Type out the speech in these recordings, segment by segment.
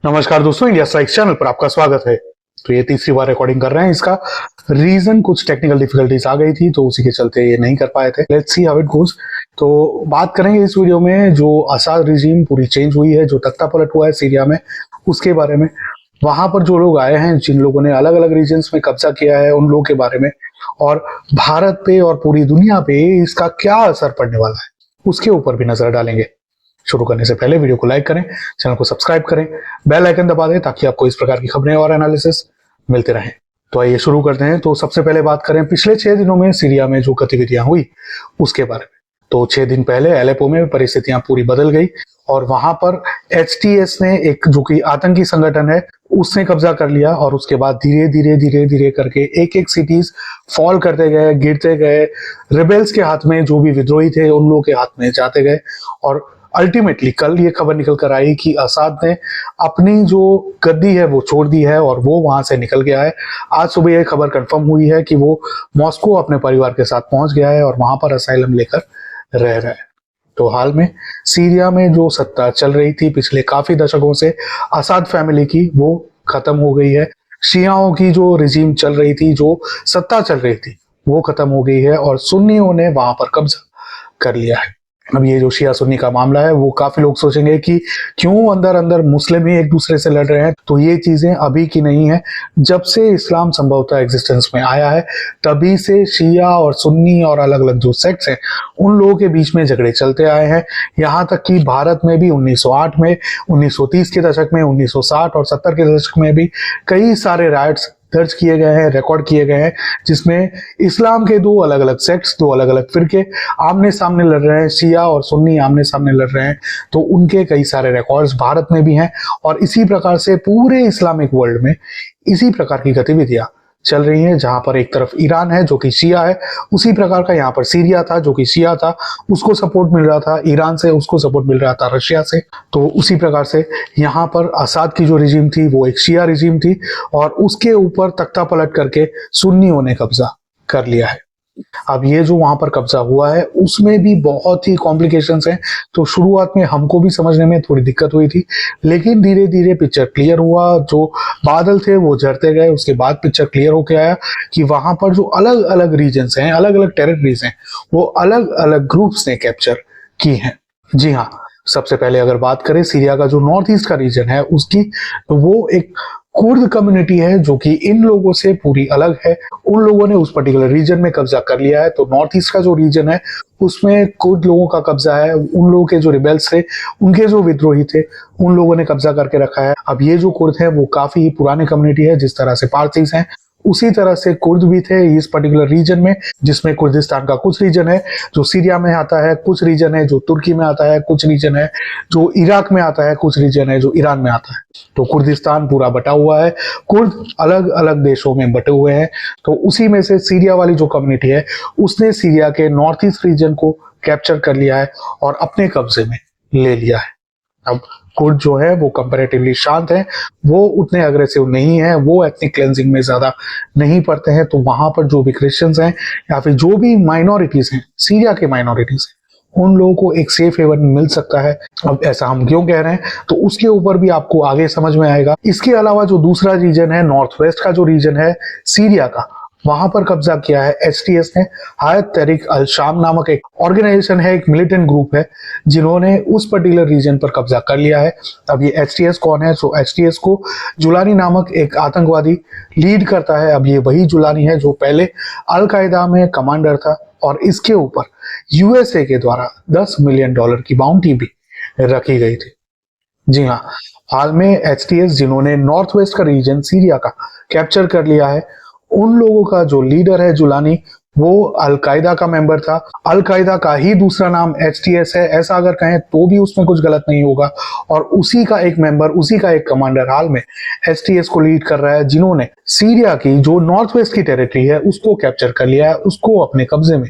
नमस्कार दोस्तों, India strikes channel पर आपका स्वागत है। तो ये तीसरी बार रिकॉर्डिंग कर रहे हैं। इसका रीजन कुछ टेक्निकल डिफिकल्टीज आ गई थी, तो उसी के चलते ये नहीं कर पाए थे। Let's see how it goes. तो बात करेंगे इस वीडियो में जो असाद रिजीम पूरी चेंज हुई है, जो तख्ता पलट हुआ है सीरिया में, उसके बारे में। वहां पर जो लोग आए हैं, जिन लोगों ने अलग अलग रीजन्स में कब्जा किया है, उन लोगों के बारे में, और भारत पे और पूरी दुनिया पे इसका क्या असर पड़ने वाला है, उसके ऊपर भी नजर डालेंगे। शुरू करने से पहले वीडियो को लाइक करें, चैनल को सब्सक्राइब करें, बेल आइकन दबा दें ताकि आपको इस प्रकार की खबरें और एनालिसिस मिलते रहें। तो आइए शुरू करते हैं। तो सबसे पहले बात करें पिछले 6 दिनों में सीरिया में जो गतिविधियां हुई उसके बारे में। तो 6 दिन पहले एलेपो में परिस्थितियां पूरी बदल गई और वहां पर एचटीएस ने, एक जो कि आतंकी संगठन है, उसने कब्जा कर लिया। और उसके बाद धीरे धीरे धीरे धीरे करके एक एक सिटीज फॉल करते गए, गिरते गए, रिबेल्स के हाथ में, जो भी विद्रोही थे उन लोगों के हाथ में जाते गए। और अल्टीमेटली कल ये खबर निकल कर आई कि असाद ने अपनी जो गद्दी है वो छोड़ दी है और वो वहां से निकल गया है। आज सुबह ये खबर कंफर्म हुई है कि वो मॉस्को अपने परिवार के साथ पहुंच गया है और वहां पर असाइलम लेकर रह रहा है। तो हाल में सीरिया में जो सत्ता चल रही थी पिछले काफी दशकों से असाद फैमिली की, वो खत्म हो गई है। शियाओं की जो रिजीम चल रही थी, जो सत्ता चल रही थी, वो खत्म हो गई है और सुन्नियों ने वहां पर कब्जा कर लिया है। अब ये जो शिया सुन्नी का मामला है, वो काफी लोग सोचेंगे कि क्यों अंदर अंदर मुस्लिम ही एक दूसरे से लड़ रहे हैं। तो ये चीजें अभी की नहीं है। जब से इस्लाम संभवतः एग्जिस्टेंस में आया है, तभी से शिया और सुन्नी और अलग अलग जो सेक्ट्स हैं, उन लोगों के बीच में झगड़े चलते आए हैं। यहाँ तक कि भारत में भी 1908 में, 1930 के दशक में, 1960 और 70 के दशक में भी कई सारे राइट्स दर्ज किए गए हैं, रिकॉर्ड किए गए हैं, जिसमें इस्लाम के दो अलग अलग सेक्ट्स, दो अलग अलग फिरके आमने सामने लड़ रहे हैं, शिया और सुन्नी आमने सामने लड़ रहे हैं। तो उनके कई सारे रिकॉर्ड्स भारत में भी हैं और इसी प्रकार से पूरे इस्लामिक वर्ल्ड में इसी प्रकार की गतिविधियां चल रही हैं। जहां पर एक तरफ ईरान है जो कि शिया है, उसी प्रकार का यहाँ पर सीरिया था जो कि शिया था, उसको सपोर्ट मिल रहा था ईरान से, उसको सपोर्ट मिल रहा था रशिया से। तो उसी प्रकार से यहाँ पर असाद की जो रिजीम थी वो एक शिया रिजीम थी और उसके ऊपर तख्ता पलट करके सुन्नियों ने कब्जा कर लिया है। अब ये जो वहां पर कब्जा हुआ है उसमें भी बहुत ही कॉम्प्लिकेशंस हैं। तो शुरुआत में हमको भी समझने में थोड़ी दिक्कत हुई थी, लेकिन धीरे धीरे पिक्चर क्लियर हुआ। जो बादल थे वो झड़ते गए, उसके बाद पिक्चर क्लियर होके आया कि वहां पर जो अलग अलग रीजन्स हैं, अलग अलग टेरिटरीज हैं, वो अलग अलग ग्रुप्स ने कैप्चर की हैं। जी हाँ, सबसे पहले अगर बात करें सीरिया का जो नॉर्थ ईस्ट का रीजन है उसकी, तो वो एक कुर्द कम्युनिटी है जो कि इन लोगों से पूरी अलग है। उन लोगों ने उस पर्टिकुलर रीजन में कब्जा कर लिया है। तो नॉर्थ ईस्ट का जो रीजन है उसमें कुर्द लोगों का कब्जा है। उन लोगों के जो रिबेल्स थे, उनके जो विद्रोही थे, उन लोगों ने कब्जा करके रखा है। अब ये जो कुर्द है वो काफी पुराने कम्युनिटी है। जिस तरह से पारसीज हैं, उसी तरह से कुर्द भी थे इस पर्टिकुलर रीजन में, जिसमें कुर्दिस्तान का कुछ रीजन है जो सीरिया में आता है, कुछ रीजन है जो तुर्की में आता है, कुछ रीजन है जो इराक में आता है, कुछ रीजन है जो ईरान में आता है। तो कुर्दिस्तान पूरा बटा हुआ है, कुर्द अलग अलग देशों में बटे हुए हैं। तो उसी में से सीरिया वाली जो कम्युनिटी है उसने सीरिया के नॉर्थ ईस्ट रीजन को कैप्चर कर लिया है और अपने कब्जे में ले लिया है। अब कुर्द जो है वो कंपैरेटिवली शांत है, वो उतने अग्रेसिव नहीं है, वो एथनिक क्लेंजिंग में ज्यादा नहीं पड़ते हैं। तो वहां पर जो भी क्रिश्चियंस हैं या फिर जो भी माइनॉरिटीज हैं, सीरिया के माइनॉरिटीज हैं, उन लोगों को एक सेफ हेवन मिल सकता है। अब ऐसा हम क्यों कह रहे हैं, तो उसके ऊपर भी आपको आगे समझ में आएगा। इसके अलावा जो दूसरा रीजन है, नॉर्थ वेस्ट का जो रीजन है सीरिया का, वहां पर कब्जा किया है एचटीएस ने। हायत तहरीक अल शाम नामक एक ऑर्गेनाइजेशन है, एक मिलिटेंट ग्रुप है, जिन्होंने उस पर्टिकुलर रीजन पर कब्जा कर लिया है। अब ये एचटीएस कौन है? तो एचटीएस को जुलानी नामक एक आतंकवादी लीड करता है। अब ये वही जुलानी है जो पहले अल कायदा में कमांडर था और इसके ऊपर यूएसए के द्वारा $10 मिलियन की बाउंटी भी रखी गई थी। जी हाँ, हाल में एचटीएस जिन्होंने नॉर्थ वेस्ट का रीजन सीरिया का कैप्चर कर लिया है, उन लोगों का जो लीडर है जुलानी, वो अल कायदा का मेंबर था। अल कायदा का ही दूसरा नाम एचटीएस है, ऐसा अगर कहें तो भी उसमें कुछ गलत नहीं होगा। और उसी का एक मेंबर, उसी का एक कमांडर हाल में एचटीएस को लीड कर रहा है, जिन्होंने सीरिया की जो नॉर्थ वेस्ट की टेरिटरी है उसको कैप्चर कर लिया है, उसको अपने कब्जे में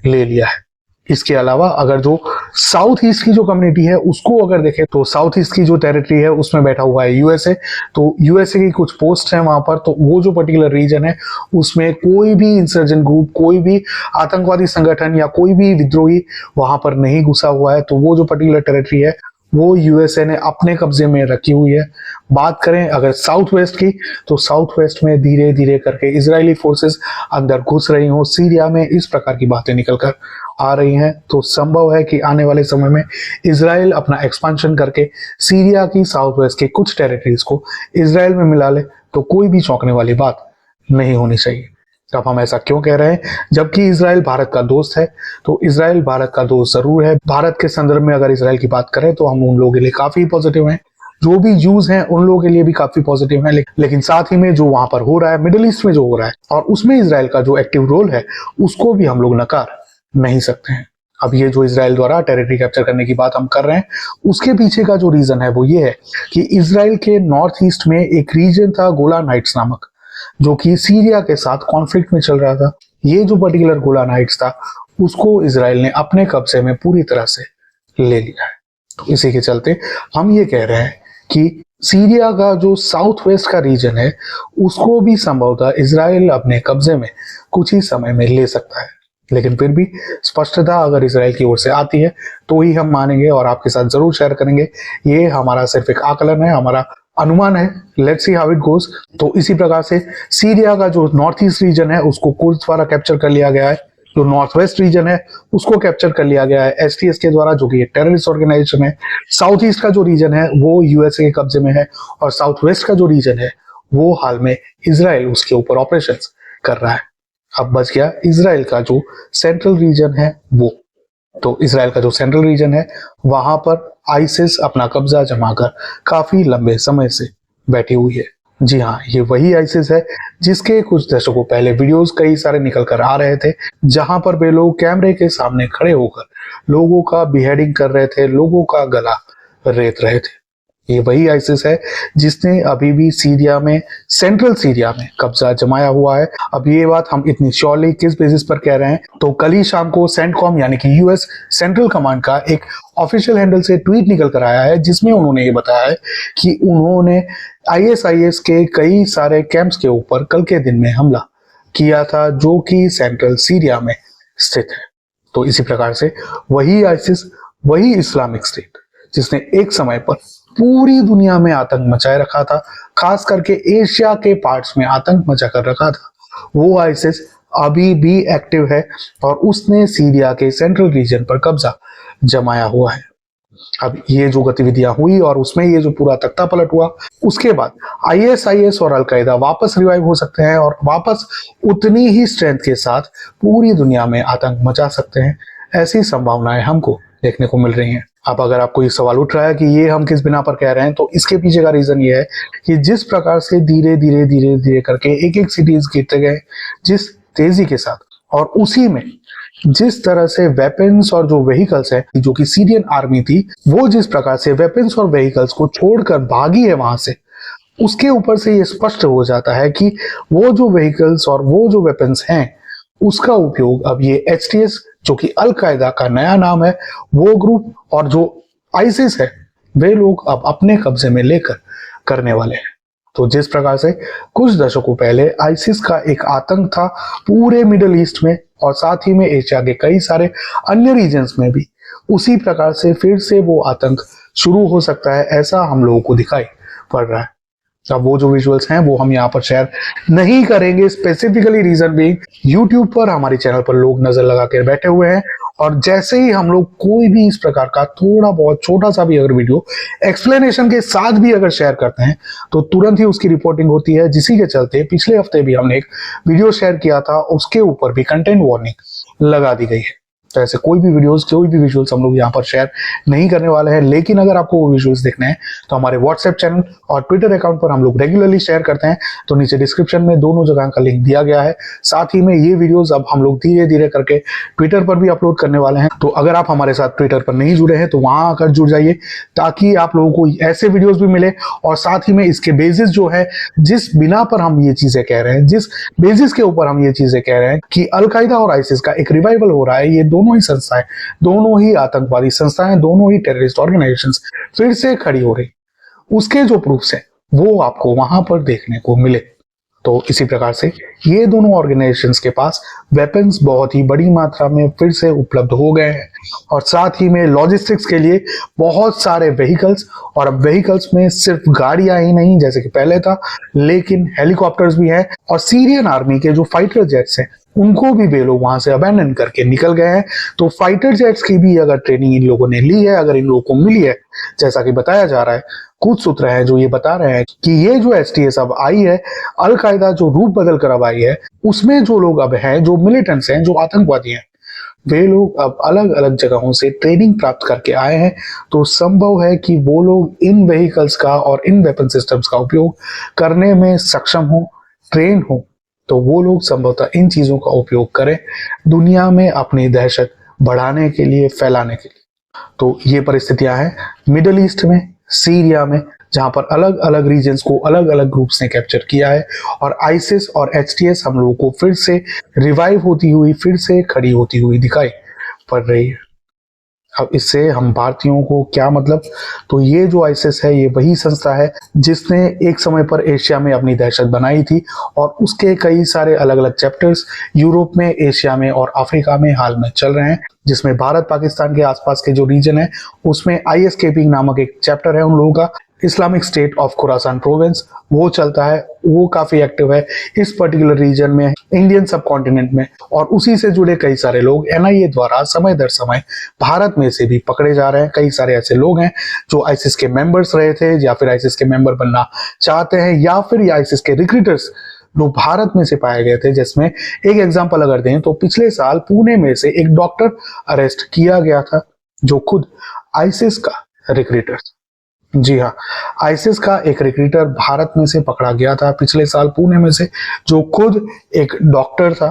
ले लिया है। इसके अलावा अगर जो साउथ ईस्ट की जो कम्युनिटी है उसको अगर देखें, तो साउथ ईस्ट की जो टेरिटरी है उसमें बैठा हुआ है यूएसए। तो यूएसए की कुछ पोस्ट है वहां पर। तो वो जो पर्टिकुलर रीजन है उसमें कोई भी इंसर्जेंट ग्रुप, कोई भी आतंकवादी संगठन या कोई भी विद्रोही वहां पर नहीं घुसा हुआ है। तो वो जो पर्टिकुलर टेरिटरी है वो यूएसए ने अपने कब्जे में रखी हुई है। बात करें अगर साउथ वेस्ट की, तो साउथ वेस्ट में धीरे धीरे करके इजरायली फोर्सेस अंदर घुस रही हो सीरिया में, इस प्रकार की बातें निकल कर आ रही हैं। तो संभव है कि आने वाले समय में इजराइल अपना एक्सपांशन करके सीरिया की साउथ वेस्ट के कुछ टेरिटरीज को इजराइल में मिला ले, तो कोई भी चौंकने वाली बात नहीं होनी चाहिए। अब हम ऐसा क्यों कह रहे हैं? जबकि इजराइल भारत का दोस्त है, तो इजराइल भारत का दोस्त जरूर है। भारत के संदर्भ में अगर इजराइल की बात करें तो हम उन लोगों के लिए काफी पॉजिटिव हैं, जो भी जूस हैं उन लोगों के लिए भी काफी पॉजिटिव हैं। लेकिन साथ ही में जो वहां पर हो रहा है, मिडिल ईस्ट में जो हो रहा है, और उसमें इजराइल का जो एक्टिव रोल है, उसको भी हम लोग नकार नहीं सकते हैं। अब ये जो इजराइल द्वारा टेरिटरी कैप्चर करने की बात हम कर रहे हैं, उसके पीछे का जो रीजन है वो ये है कि इजराइल के नॉर्थ ईस्ट में एक रीजन था गोलान हाइट्स नामक, जो कि सीरिया के साथ कॉन्फ्लिक्ट में चल रहा था। ये जो पर्टिकुलर गोलान हाइट्स था, उसको इजराइल ने अपने कब्जे में पूरी तरह से ले लिया है। तो इसी के चलते हम ये कह रहे हैं कि सीरिया का जो साउथ वेस्ट का रीजन है, उसको भी संभवतः इजराइल अपने कब्जे में कुछ ही समय में ले सकता है। लेकिन फिर भी स्पष्टता अगर इजराइल की ओर से आती है तो ही हम मानेंगे और आपके साथ जरूर शेयर करेंगे। ये हमारा सिर्फ एक आकलन है, हमारा अनुमान है। Let's see how it goes. तो इसी प्रकार से सीरिया का जो नॉर्थ ईस्ट रीजन है, उसको कुर्द द्वारा कैप्चर कर लिया गया है। जो नॉर्थ वेस्ट रीजन है, उसको कैप्चर कर लिया गया है एसटीएस के द्वारा, जो कि एक टेररिस्ट ऑर्गेनाइजेशन है। साउथ ईस्ट का जो रीजन है वो यूएसए के कब्जे में है, और साउथ वेस्ट का जो रीजन है वो हाल में इजराइल उसके ऊपर ऑपरेशन कर रहा है। अब बच गया इजराइल का जो सेंट्रल रीजन है वो। तो इजराइल का जो सेंट्रल रीजन है, वहां पर आईसिस अपना कब्जा जमाकर काफी लंबे समय से बैठी हुई है। जी हाँ, ये वही आईसिस है जिसके कुछ दशकों पहले वीडियोस कई सारे निकल कर आ रहे थे, जहां पर वे लोग कैमरे के सामने खड़े होकर लोगों का बिहेडिंग कर रहे थे, लोगों का गला रेत रहे थे। ये वही आईसिस है जिसने अभी भी सीरिया में, सेंट्रल सीरिया में कब्जा जमाया हुआ है। अब ये बात हम इतनी श्योरली किस बेसिस पर कह रहे हैं? तो कल ही शाम को सेंटकॉम यानी कि यूएस सेंट्रल कमांड का एक ऑफिशियल हैंडल से ट्वीट निकल कर आया है, जिसमें उन्होंने ये बताया है कि उन्होंने आईएसआईएस के कई सारे कैंप्स के ऊपर कल के दिन में हमला किया था, जो कि सेंट्रल सीरिया में स्थित है। तो इसी प्रकार से वही आईसिस, वही इस्लामिक स्टेट जिसने एक समय पर पूरी दुनिया में आतंक मचाए रखा था, खास करके एशिया के पार्ट्स में आतंक मचा कर रखा था, वो आईसिस अभी भी एक्टिव है और उसने सीरिया के सेंट्रल रीजन पर कब्जा जमाया हुआ है। अब ये जो गतिविधियां हुई और उसमें ये जो पूरा तख्ता पलट हुआ, उसके बाद आईएसआईएस और अलकायदा वापस रिवाइव हो सकते हैं और वापस उतनी ही स्ट्रेंथ के साथ पूरी दुनिया में आतंक मचा सकते हैं। ऐसी संभावनाएं हमको देखने को मिल रही हैं। अब अगर आपको ये सवाल उठ रहा है कि ये हम किस बिना पर कह रहे हैं, तो इसके पीछे का रीजन ये है कि जिस प्रकार से धीरे धीरे धीरे धीरे करके एक एक सिटीज गिरते गए, जिस तेजी के साथ, और उसी में जिस तरह से वेपन्स और जो व्हीकल्स है, जो कि सीरियन आर्मी थी, वो जिस प्रकार से वेपन्स और व्हीकल्स को छोड़कर भागी है वहां से, उसके ऊपर से ये स्पष्ट हो जाता है कि वो जो व्हीकल्स और वो जो वेपन्स हैं, उसका उपयोग अब ये एचटीएस, जो कि अल कायदा का नया नाम है, वो ग्रुप और जो आईसिस है, वे लोग अब अपने कब्जे में लेकर करने वाले हैं। तो जिस प्रकार से कुछ दशकों पहले आईसिस का एक आतंक था पूरे मिडिल ईस्ट में और साथ ही में एशिया के कई सारे अन्य रीजन्स में भी, उसी प्रकार से फिर से वो आतंक शुरू हो सकता है, ऐसा हम लोगों को दिखाई पड़ रहा है। अब वो जो विजुअल्स हैं वो हम यहाँ पर शेयर नहीं करेंगे, स्पेसिफिकली रीजन बीइंग यूट्यूब पर हमारे चैनल पर लोग नजर लगा कर बैठे हुए हैं, और जैसे ही हम लोग कोई भी इस प्रकार का थोड़ा बहुत छोटा सा भी अगर वीडियो एक्सप्लेनेशन के साथ भी अगर शेयर करते हैं, तो तुरंत ही उसकी रिपोर्टिंग होती है। जिसी के चलते पिछले हफ्ते भी हमने एक वीडियो शेयर किया था, उसके ऊपर भी कंटेंट वार्निंग लगा दी गई है। तो ऐसे कोई भी विजुअल्स हम लोग यहाँ पर शेयर नहीं करने वाले हैं। लेकिन अगर आपको वो विजुअल्स देखने हैं तो हमारे व्हाट्सएप चैनल और ट्विटर अकाउंट पर हम लोग रेगुलरली शेयर करते हैं, तो नीचे डिस्क्रिप्शन में दोनों जगह का लिंक दिया गया है। साथ ही में ये वीडियोस अब हम लोग धीरे धीरे करके ट्विटर पर भी अपलोड करने वाले हैं, तो अगर आप हमारे साथ ट्विटर पर नहीं जुड़े हैं तो वहां आकर जुड़ जाइए, ताकि आप लोगों को ऐसे वीडियोस भी मिले। और साथ ही में इसके बेसिस जो है, जिस बिना पर हम ये चीजें कह रहे हैं, जिस बेसिस के ऊपर हम ये चीजें कह रहे हैं कि अलकायदा और आईसिस का एक रिवाइवल हो रहा है, ये दोनों ही संस्थाएं, दोनों ही आतंकवादी संस्थाएं, दोनों ही टेररिस्ट ऑर्गेनाइजेशंस फिर से खड़ी हो रही, उसके जो प्रूफ्स हैं वो आपको वहां पर देखने को मिले। तो इसी प्रकार से ये दोनों ऑर्गेनाइजेशंस के पास वेपन्स बहुत ही बड़ी मात्रा में फिर से उपलब्ध हो गए हैं और साथ ही में लॉजिस्टिक्स के लिए बहुत सारे व्हीकल्स, और अब व्हीकल्स में सिर्फ गाड़ियां ही नहीं जैसे कि पहले था, लेकिन हेलीकॉप्टर्स भी हैं और सीरियन आर्मी के जो फाइटर जेट्स हैं उनको भी वे लोग वहां से अबैंडन करके निकल गए हैं। तो फाइटर जेट्स की भी अगर ट्रेनिंग इन लोगों ने ली है, अगर इन लोगों को मिली है, जैसा कि बताया जा रहा है, कुछ सूत्र हैं जो ये बता रहे हैं कि ये जो एसटीएस अब आई है, अल कायदा जो रूप बदल कर अब आई है, उसमें जो लोग अब हैं, जो मिलिटेंट्स हैं, जो आतंकवादी हैं, वे लोग अब अलग अलग जगहों से ट्रेनिंग प्राप्त करके आए हैं। तो संभव है कि वो लोग इन व्हीकल्स का और इन वेपन सिस्टम्स का उपयोग करने में सक्षम हो, ट्रेन हो, तो वो लोग संभवतः इन चीजों का उपयोग करें दुनिया में अपनी दहशत बढ़ाने के लिए, फैलाने के लिए। तो ये परिस्थितियां हैं मिडल ईस्ट में, सीरिया में, जहां पर अलग अलग रीजन्स को अलग अलग ग्रुप्स ने कैप्चर किया है और आईसिस और एचटीएस हम लोगों को फिर से रिवाइव होती हुई, फिर से खड़ी होती हुई दिखाई पड़ रही है। अब इससे हम भारतीयों को क्या मतलब, तो ये जो आईसिस है ये वही संस्था है जिसने एक समय पर एशिया में अपनी दहशत बनाई थी और उसके कई सारे अलग अलग चैप्टर्स यूरोप में, एशिया में और अफ्रीका में हाल में चल रहे हैं, जिसमें भारत पाकिस्तान के आसपास के जो रीजन है उसमें आईएसकेपी नामक एक चैप्टर है उन लोगों का, Islamic state of Khorasan province, वो चलता है, वो काफी एक्टिव है इस पर्टिकुलर रीजन में, इंडियन सब कॉन्टिनेंट में, और उसी से जुड़े कई सारे लोग एनआईए द्वारा समय दर समय भारत में से भी पकड़े जा रहे हैं। कई सारे ऐसे लोग हैं जो आईसिस के मेंबर्स रहे थे या फिर आईसिस के मेंबर बनना चाहते हैं या फिर आईसिस के रिक्रूटर्स जो भारत में से पाए गए थे। जिसमें एक एग्जांपल अगर दें तो पिछले साल पुणे में से एक डॉक्टर अरेस्ट किया गया था जो खुद आईसिस का रिक्रूटर, जी हाँ, आईसिस का एक रिक्रूटर भारत में से पकड़ा गया था पिछले साल पुणे में से, जो खुद एक डॉक्टर था,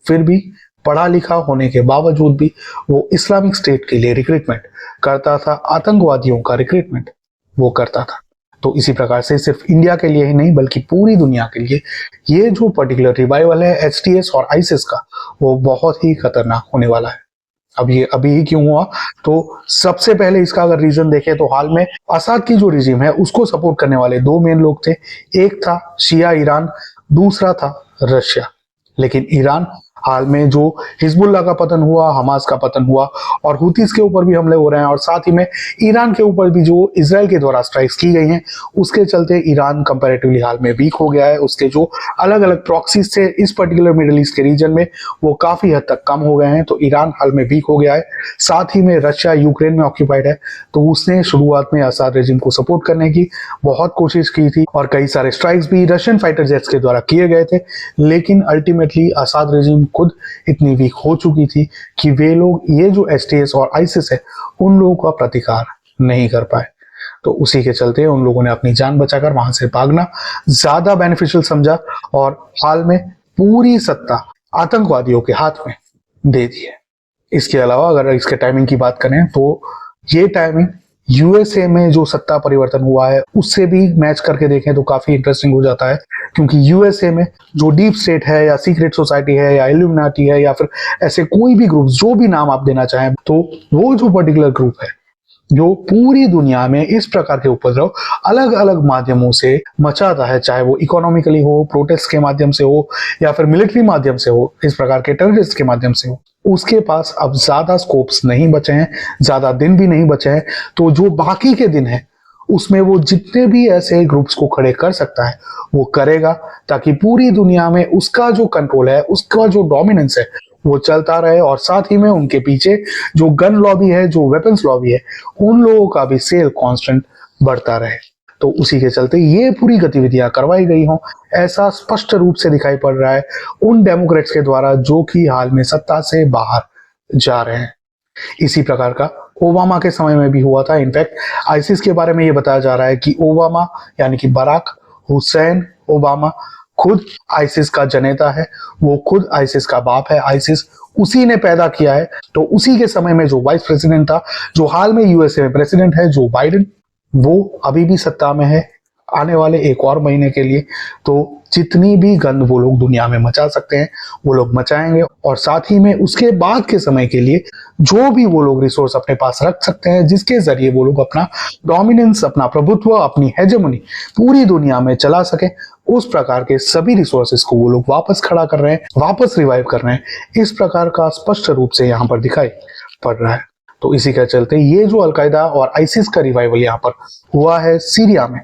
फिर भी पढ़ा लिखा होने के बावजूद भी वो इस्लामिक स्टेट के लिए रिक्रूटमेंट करता था, आतंकवादियों का रिक्रूटमेंट वो करता था। तो इसी प्रकार से सिर्फ इंडिया के लिए ही नहीं बल्कि पूरी दुनिया के लिए ये जो पर्टिकुलर रिवाइवल है एचटीएस और आईसिस का, वो बहुत ही खतरनाक होने वाला है। अब ये अभी ही क्यों हुआ, तो सबसे पहले इसका अगर रीजन देखें तो हाल में असाद की जो रिजीम है उसको सपोर्ट करने वाले दो मेन लोग थे, एक था शिया ईरान, दूसरा था रशिया। लेकिन ईरान हाल में जो हिजबुल्लाह का पतन हुआ, हमास का पतन हुआ और हुतीस के ऊपर भी हमले हो रहे हैं और साथ ही में ईरान के ऊपर भी जो इजराइल के द्वारा स्ट्राइक्स की गई हैं, उसके चलते ईरान कंपैरेटिवली हाल में वीक हो गया है। उसके जो अलग अलग प्रॉक्सीज थे इस पर्टिकुलर मिडिल ईस्ट के रीजन में वो काफी हद तक कम हो गए हैं, तो ईरान हाल में वीक हो गया है। साथ ही में रशिया यूक्रेन में ऑक्यूपाइड है, तो उसने शुरुआत में असाद रेजिम को सपोर्ट करने की बहुत कोशिश की थी और कई सारे स्ट्राइक्स भी रशियन फाइटर जेट्स के द्वारा किए गए थे, लेकिन अल्टीमेटली असाद रेजिम खुद इतनी वीक हो चुकी थी कि वे लोग ये जो एसटीएस और आईसिस है उन लोगों का प्रतिकार नहीं कर पाए। तो उसी के चलते उन लोगों ने अपनी जान बचाकर वहां से भागना ज्यादा बेनिफिशियल समझा और हाल में पूरी सत्ता आतंकवादियों के हाथ में दे दी है। इसके अलावा अगर इसके टाइमिंग की बात करें तो ये टाइमिंग यूएसए में जो सत्ता परिवर्तन हुआ है उससे भी मैच करके देखें तो काफी इंटरेस्टिंग हो जाता है, क्योंकि यूएसए में जो डीप स्टेट है या सीक्रेट सोसाइटी है या इल्यूमिनाटी है या फिर ऐसे कोई भी ग्रुप, जो भी नाम आप देना चाहें, तो वो जो पर्टिकुलर ग्रुप है जो पूरी दुनिया में इस प्रकार के उपद्रव अलग अलग माध्यमों से मचाता है, चाहे वो इकोनॉमिकली हो, प्रोटेस्ट के माध्यम से हो या फिर मिलिट्री माध्यम से हो, इस प्रकार के टेररिस्ट के माध्यम से हो, उसके पास अब ज्यादा स्कोप्स नहीं बचे हैं, ज्यादा दिन भी नहीं बचे हैं। तो जो बाकी के दिन है उसमें वो जितने भी ऐसे ग्रुप्स को खड़े कर सकता है वो करेगा, ताकि पूरी दुनिया में उसका जो कंट्रोल है, उसका जो डोमिनेंस है वो चलता रहे और साथ ही में उनके पीछे जो गन लॉबी है, जो वेपन्स लॉबी है, उन लोगों का भी सेल कांस्टेंट बढ़ता रहे। तो उसी के चलते ये पूरी गतिविधियां करवाई गई हों, ऐसा स्पष्ट रूप से दिखाई पड़ रहा है उन डेमोक्रेट्स के द्वारा जो कि हाल में सत्ता से बाहर जा रहे हैं। इसी प्रकार का ओबामा के समय में भी हुआ था। इनफैक्ट आईसिस के बारे में ये बताया जा रहा है कि ओबामा यानी कि बराक हुसैन ओबामा खुद आईसिस का जनेता है, वो खुद आईसिस का बाप है, आईसिस उसी ने पैदा किया है। तो उसी के समय में जो वाइस प्रेसिडेंट था, जो हाल में यूएसए में प्रेसिडेंट है, जो बाइडेन, वो अभी भी सत्ता में है, आने वाले एक और महीने के लिए। तो जितनी भी गंद वो लोग दुनिया में मचा सकते हैं वो लोग मचाएंगे, और साथ ही में उसके बाद के समय के लिए जो भी वो लोग रिसोर्स अपने पास रख सकते हैं जिसके जरिए वो लोग अपना डोमिनेंस, अपना प्रभुत्व, अपनी हेजेमनी पूरी दुनिया में चला सके, उस प्रकार के सभी रिसोर्सेस को वो लोग वापस खड़ा कर रहे हैं, वापस रिवाइव कर रहे हैं। इस प्रकार का स्पष्ट रूप से यहाँ पर दिखाई पड़ रहा है। तो इसी के चलते ये जो अलकायदा और आईसिस का रिवाइवल यहाँ पर हुआ है सीरिया में,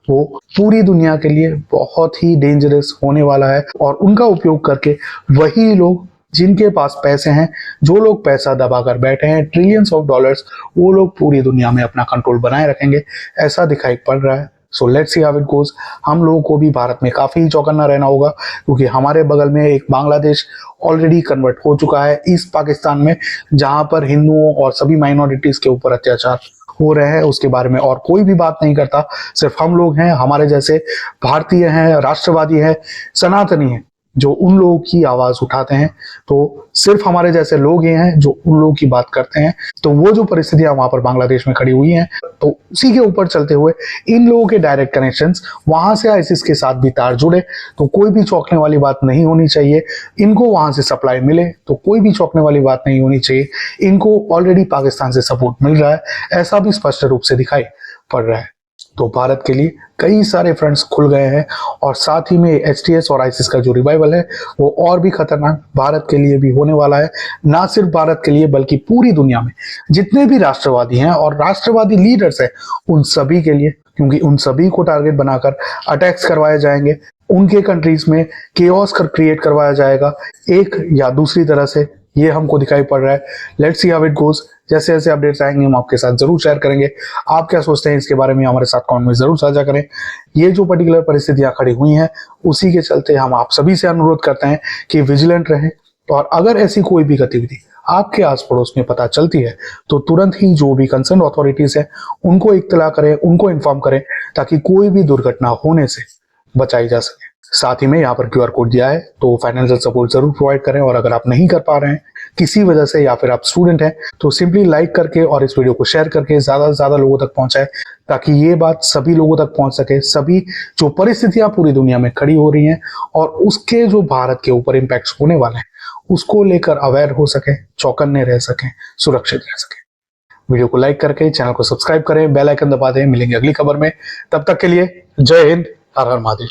वो पूरी दुनिया के लिए बहुत ही डेंजरस होने वाला है। और उनका उपयोग करके वही लोग जिनके पास पैसे हैं, जो लोग पैसा दबाकर बैठे हैं, ट्रिलियंस ऑफ डॉलर्स, वो लोग पूरी दुनिया में अपना कंट्रोल बनाए रखेंगे, ऐसा दिखाई पड़ रहा है। So let's see how it goes. हम लोगों को भी भारत में काफी चौकन्ना रहना होगा, क्योंकि हमारे बगल में एक बांग्लादेश ऑलरेडी कन्वर्ट हो चुका है ईस्ट पाकिस्तान में, जहां पर हिंदुओं और सभी माइनॉरिटीज के ऊपर अत्याचार हो रहे हैं। उसके बारे में और कोई भी बात नहीं करता, सिर्फ हम लोग हैं, हमारे जैसे भारतीय हैं, राष्ट्रवादी हैं, सनातनी हैं, जो उन लोगों की आवाज उठाते हैं। तो सिर्फ हमारे जैसे लोग ही हैं जो उन लोगों की बात करते हैं। तो वो जो परिस्थितियां वहां पर बांग्लादेश में खड़ी हुई हैं, तो उसी के ऊपर चलते हुए इन लोगों के डायरेक्ट कनेक्शंस वहां से आईसिस के साथ भी तार जुड़े, तो कोई भी चौंकने वाली बात नहीं होनी चाहिए। इनको वहां से सप्लाई मिले तो कोई भी चौंकने वाली बात नहीं होनी चाहिए। इनको ऑलरेडी पाकिस्तान से सपोर्ट मिल रहा है, ऐसा भी स्पष्ट रूप से दिखाई पड़ रहा है। तो भारत के लिए कई सारे फ्रंट्स खुल गए हैं, और साथ ही में एचटीएस और आईसिस का जो रिवाइवल है वो और भी खतरनाक भारत के लिए भी होने वाला है। ना सिर्फ भारत के लिए बल्कि पूरी दुनिया में जितने भी राष्ट्रवादी हैं और राष्ट्रवादी लीडर्स हैं उन सभी के लिए, क्योंकि उन सभी को टारगेट बनाकर अटैक्स करवाए जाएंगे। उनके कंट्रीज में केओस क्रिएट करवाया जाएगा एक या दूसरी तरह से, ये हमको दिखाई पड़ रहा है। Let's see how it goes. जैसे जैसे अपडेट्स आएंगे हम आपके साथ जरूर शेयर करेंगे। आप क्या सोचते हैं इसके बारे में हमारे साथ कमेंट में जरूर साझा करें। ये जो पर्टिकुलर परिस्थितियां खड़ी हुई हैं उसी के चलते हम आप सभी से अनुरोध करते हैं कि विजिलेंट रहें, और अगर ऐसी कोई भी गतिविधि आपके आस पड़ोस में पता चलती है तो तुरंत ही जो भी कंसर्न अथॉरिटीज है उनको इत्तला करें, उनको इन्फॉर्म करें, ताकि कोई भी दुर्घटना होने से बचाई जा सके। साथ ही में यहाँ पर क्यूआर कोड दिया है, तो फाइनेंशियल सपोर्ट जरूर प्रोवाइड करें। और अगर आप नहीं कर पा रहे हैं किसी वजह से, या फिर आप स्टूडेंट हैं, तो सिंपली लाइक करके और इस वीडियो को शेयर करके ज्यादा से ज्यादा लोगों तक पहुंचाएं, ताकि ये बात सभी लोगों तक पहुंच सके। सभी जो परिस्थितियां पूरी दुनिया में खड़ी हो रही हैं और उसके जो भारत के ऊपर इम्पैक्ट होने वाले हैं उसको लेकर अवेयर हो सके, चौकन्ने रह सके, सुरक्षित रह सके। वीडियो को लाइक करके चैनल को सब्सक्राइब करें, बेल आइकन दबा दें। मिलेंगे अगली खबर में, तब तक के लिए जय हिंद, हर हर महादेव।